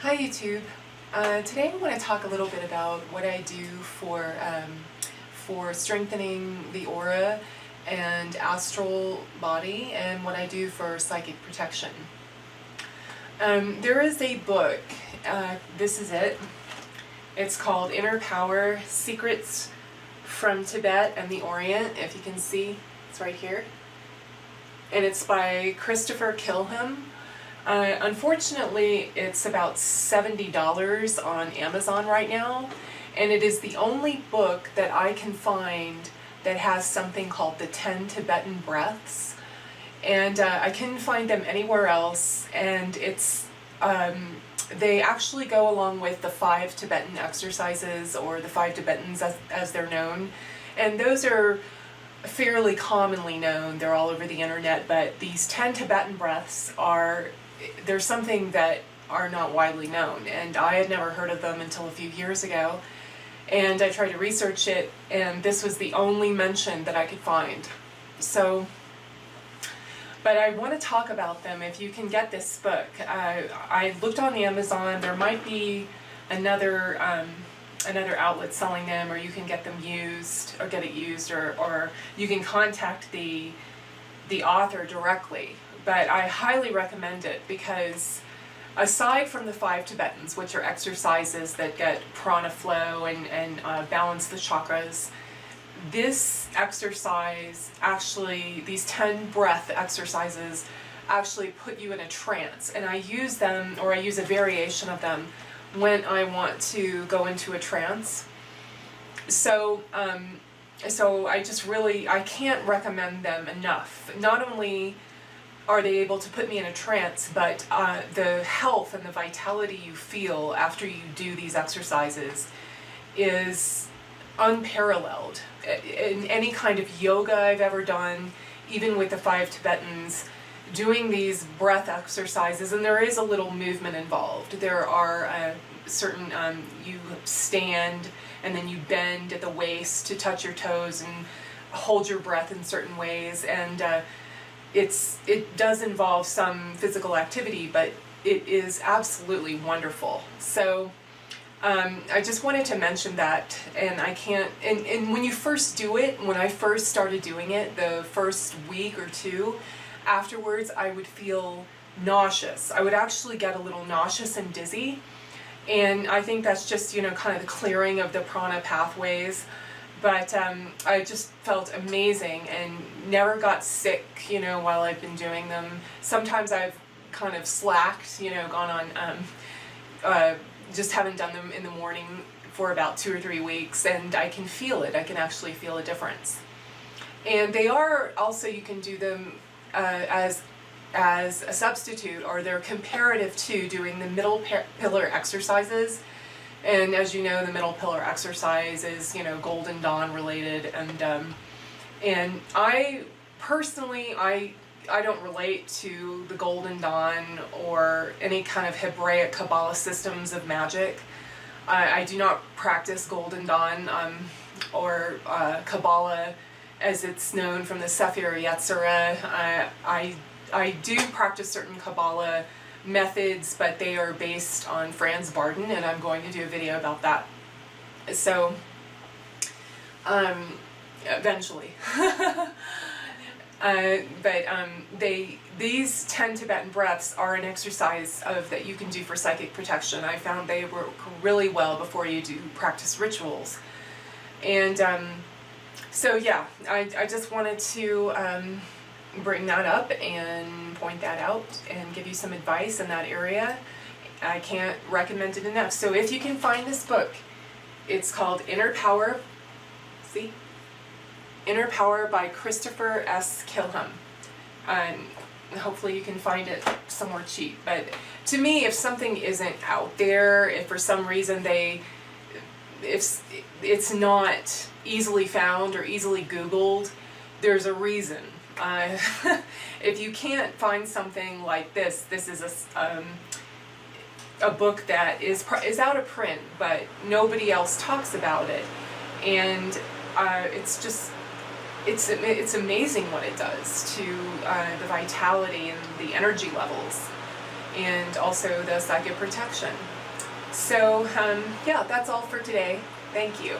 Hi YouTube. Today I want to talk a little bit about what I do for strengthening the aura and astral body, and what I do for psychic protection. There is a book, this is it. It's called Inner Power: Secrets from Tibet and the Orient. If you can see, it's right here. And it's by Christopher Kilham. Unfortunately, it's about $70 on Amazon right now, and it is the only book that I can find that has something called the 10 Tibetan Breaths, and I couldn't find them anywhere else. And it's they actually go along with the 5 Tibetan exercises, or the 5 Tibetans as they're known, and those are fairly commonly known. They're all over the internet, but these 10 Tibetan breaths there's something that are not widely known, and I had never heard of them until a few years ago, and I tried to research it, and this was the only mention that I could find. So, but I want to talk about them. If you can get this book, I looked on the Amazon. There might be another outlet selling them, or you can get them used, or get it used, or you can contact the author directly. But I highly recommend it, because aside from the 5 Tibetans, which are exercises that get prana flow and balance the chakras, this exercise actually, these 10 breath exercises actually put you in a trance. And I use them, or I use a variation of them, when I want to go into a trance. So I can't recommend them enough. Not only are they able to put me in a trance, but the health and the vitality you feel after you do these exercises is unparalleled. In any kind of yoga I've ever done, even with the 5 Tibetans, doing these breath exercises, and there is a little movement involved. There are certain, you stand and then you bend at the waist to touch your toes and hold your breath in certain ways, and it does involve some physical activity, but it is absolutely wonderful. So I just wanted to mention that, and I can't, and when you first do it, when I first started doing it, the first week or two, afterwards I would feel nauseous. I would actually get a little nauseous and dizzy, and I think that's just, kind of the clearing of the prana pathways. But I just felt amazing and never got sick, while I've been doing them. Sometimes I've kind of slacked, gone on, just haven't done them in the morning for about 2 or 3 weeks, and I can feel it. I can actually feel a difference. And they are also, you can do them as a substitute, or they're comparative to doing the middle pillar exercises. And as you know, the middle pillar exercise is, Golden Dawn related, and I personally, I don't relate to the Golden Dawn or any kind of Hebraic Kabbalah systems of magic. I do not practice Golden Dawn or Kabbalah as it's known from the Sefer Yetzirah. I do practice certain Kabbalah methods, but they are based on Franz Barden, and I'm going to do a video about that. So, eventually. These 10 Tibetan breaths are an exercise that you can do for psychic protection. I found they work really well before you do practice rituals. And so yeah, I just wanted to bring that up and point that out and give you some advice in that area. I can't recommend it enough. So if you can find this book, it's called Inner Power. See? Inner Power by Christopher S. Kilham. And hopefully you can find it somewhere cheap. But to me, if something isn't out there, if for some reason if it's not easily found or easily Googled, there's a reason. If you can't find something like this is a book that is out of print, but nobody else talks about it, and it's amazing what it does to the vitality and the energy levels. and also the psychic protection. So yeah, that's all for today. Thank you.